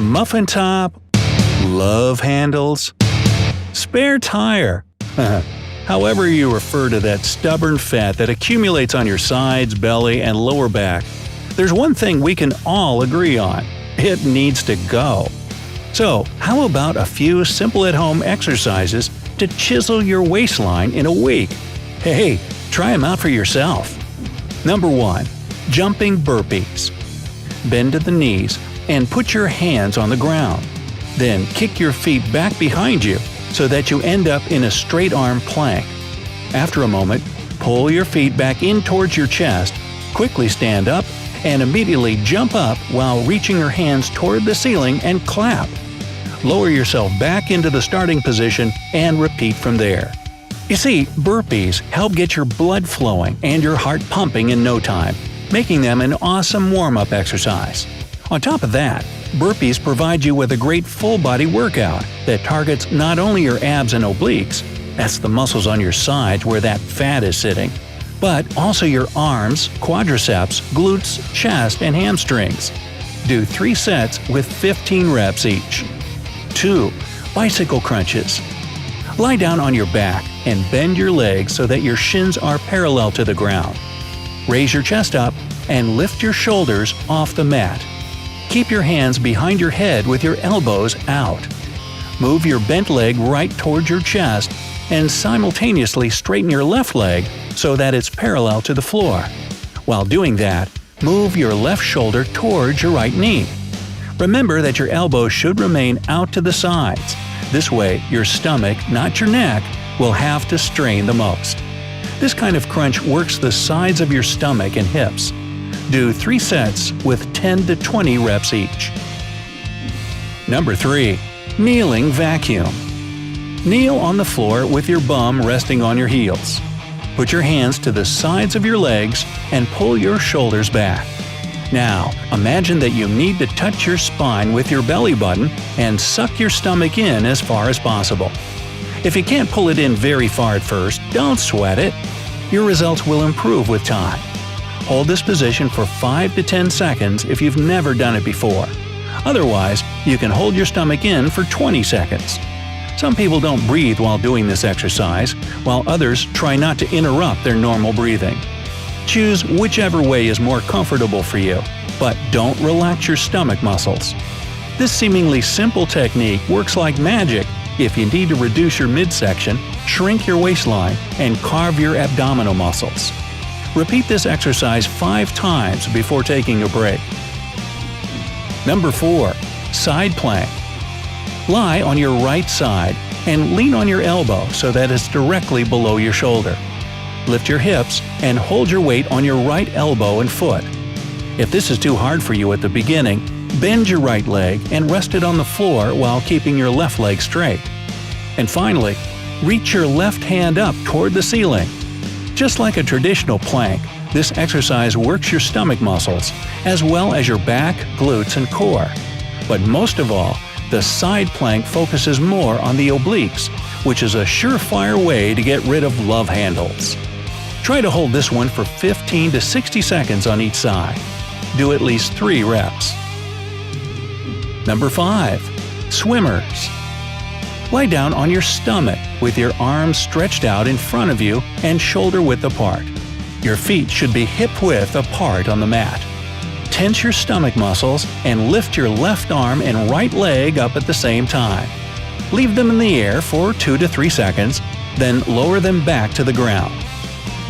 muffin top, love handles, spare tire. However you refer to that stubborn fat that accumulates on your sides, belly, and lower back, there's one thing we can all agree on: it needs to go. So, how about a few simple at-home exercises to chisel your waistline in a week? Hey, try them out for yourself. Number 1. Jumping burpees. Bend to the knees and put your hands on the ground. Then kick your feet back behind you so that you end up in a straight arm plank. After a moment, pull your feet back in towards your chest, quickly stand up, and immediately jump up while reaching your hands toward the ceiling and clap. Lower yourself back into the starting position and repeat from there. You see, burpees help get your blood flowing and your heart pumping in no time, making them an awesome warm-up exercise. On top of that, burpees provide you with a great full-body workout that targets not only your abs and obliques – that's the muscles on your sides where that fat is sitting – but also your arms, quadriceps, glutes, chest, and hamstrings. Do 3 sets with 15 reps each. 2. Bicycle crunches. Lie down on your back and bend your legs so that your shins are parallel to the ground. Raise your chest up and lift your shoulders off the mat. Keep your hands behind your head with your elbows out. Move your bent leg right towards your chest and simultaneously straighten your left leg so that it's parallel to the floor. While doing that, move your left shoulder towards your right knee. Remember that your elbows should remain out to the sides. This way, your stomach, not your neck, will have to strain the most. This kind of crunch works the sides of your stomach and hips. Do 3 sets with 10 to 20 reps each. Number 3. Kneeling vacuum. Kneel on the floor with your bum resting on your heels. Put your hands to the sides of your legs and pull your shoulders back. Now, imagine that you need to touch your spine with your belly button and suck your stomach in as far as possible. If you can't pull it in very far at first, don't sweat it. Your results will improve with time. Hold this position for 5 to 10 seconds if you've never done it before. Otherwise, you can hold your stomach in for 20 seconds. Some people don't breathe while doing this exercise, while others try not to interrupt their normal breathing. Choose whichever way is more comfortable for you, but don't relax your stomach muscles. This seemingly simple technique works like magic if you need to reduce your midsection, shrink your waistline, and carve your abdominal muscles. Repeat this exercise 5 times before taking a break. Number 4. Side plank. Lie on your right side and lean on your elbow so that it's directly below your shoulder. Lift your hips and hold your weight on your right elbow and foot. If this is too hard for you at the beginning, bend your right leg and rest it on the floor while keeping your left leg straight. And finally, reach your left hand up toward the ceiling. Just like a traditional plank, this exercise works your stomach muscles, as well as your back, glutes, and core. But most of all, the side plank focuses more on the obliques, which is a surefire way to get rid of love handles. Try to hold this one for 15 to 60 seconds on each side. Do at least 3 reps. Number 5. Swimmers. Lie down on your stomach with your arms stretched out in front of you and shoulder width apart. Your feet should be hip-width apart on the mat. Tense your stomach muscles and lift your left arm and right leg up at the same time. Leave them in the air for 2 to 3 seconds, then lower them back to the ground.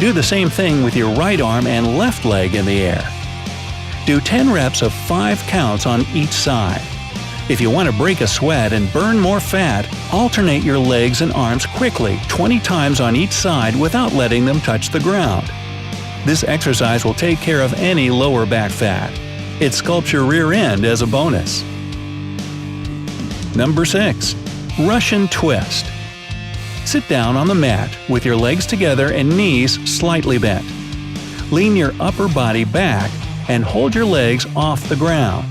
Do the same thing with your right arm and left leg in the air. Do 10 reps of 5 counts on each side. If you want to break a sweat and burn more fat, alternate your legs and arms quickly 20 times on each side without letting them touch the ground. This exercise will take care of any lower back fat. It sculpts your rear end as a bonus. Number 6. Russian twist. Sit down on the mat with your legs together and knees slightly bent. Lean your upper body back and hold your legs off the ground.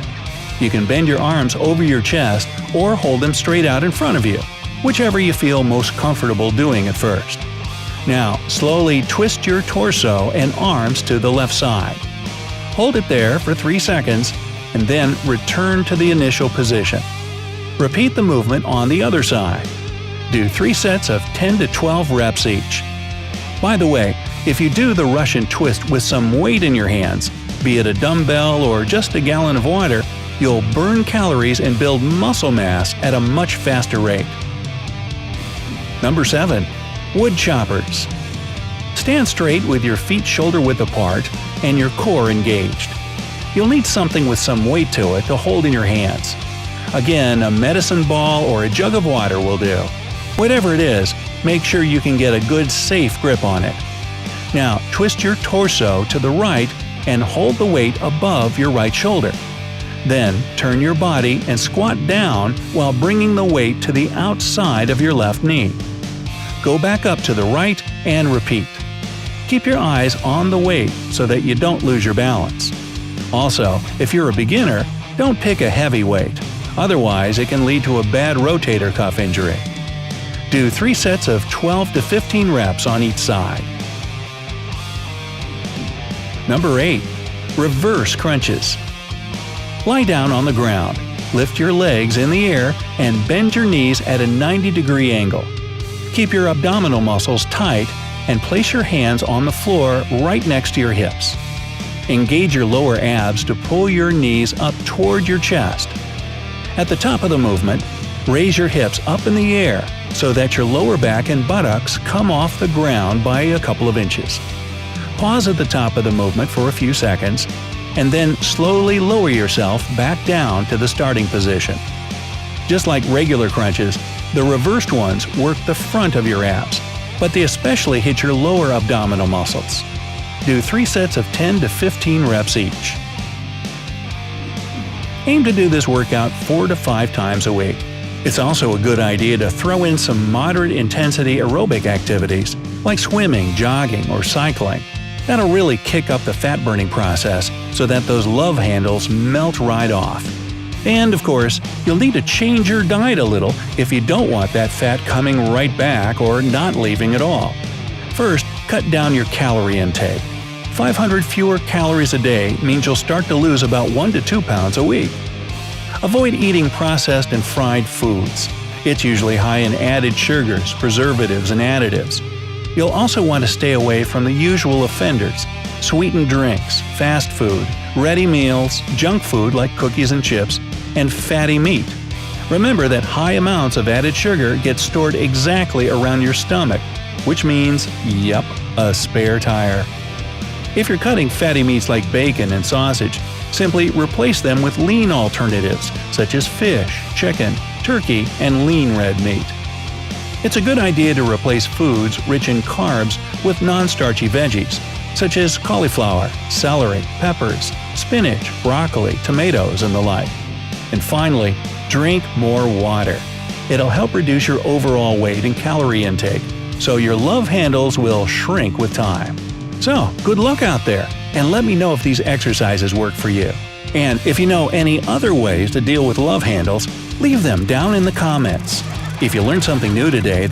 You can bend your arms over your chest or hold them straight out in front of you, whichever you feel most comfortable doing at first. Now, slowly twist your torso and arms to the left side. Hold it there for 3 seconds, and then return to the initial position. Repeat the movement on the other side. Do 3 sets of 10 to 12 reps each. By the way, if you do the Russian twist with some weight in your hands, be it a dumbbell or just a gallon of water, you'll burn calories and build muscle mass at a much faster rate. Number 7. Woodchoppers. Stand straight with your feet shoulder-width apart and your core engaged. You'll need something with some weight to it to hold in your hands. Again, a medicine ball or a jug of water will do. Whatever it is, make sure you can get a good, safe grip on it. Now, twist your torso to the right and hold the weight above your right shoulder. Then, turn your body and squat down while bringing the weight to the outside of your left knee. Go back up to the right and repeat. Keep your eyes on the weight so that you don't lose your balance. Also, if you're a beginner, don't pick a heavy weight. Otherwise, it can lead to a bad rotator cuff injury. Do 3 sets of 12 to 15 reps on each side. Number 8. Reverse crunches. Lie down on the ground, lift your legs in the air, and bend your knees at a 90-degree angle. Keep your abdominal muscles tight and place your hands on the floor right next to your hips. Engage your lower abs to pull your knees up toward your chest. At the top of the movement, raise your hips up in the air so that your lower back and buttocks come off the ground by a couple of inches. Pause at the top of the movement for a few seconds, and then slowly lower yourself back down to the starting position. Just like regular crunches, the reversed ones work the front of your abs, but they especially hit your lower abdominal muscles. Do 3 sets of 10 to 15 reps each. Aim to do this workout 4 to 5 times a week. It's also a good idea to throw in some moderate intensity aerobic activities like swimming, jogging, or cycling. That'll really kick up the fat-burning process so that those love handles melt right off. And of course, you'll need to change your diet a little if you don't want that fat coming right back or not leaving at all. First, cut down your calorie intake. 500 fewer calories a day means you'll start to lose about 1 to 2 pounds a week. Avoid eating processed and fried foods. It's usually high in added sugars, preservatives, and additives. You'll also want to stay away from the usual offenders: sweetened drinks, fast food, ready meals, junk food like cookies and chips, and fatty meat. Remember that high amounts of added sugar get stored exactly around your stomach, which means, yep, a spare tire. If you're cutting fatty meats like bacon and sausage, simply replace them with lean alternatives such as fish, chicken, turkey, and lean red meat. It's a good idea to replace foods rich in carbs with non-starchy veggies, such as cauliflower, celery, peppers, spinach, broccoli, tomatoes, and the like. And finally, drink more water. It'll help reduce your overall weight and calorie intake, so your love handles will shrink with time. So, good luck out there, and let me know if these exercises work for you. And if you know any other ways to deal with love handles, leave them down in the comments. If you learned something new today,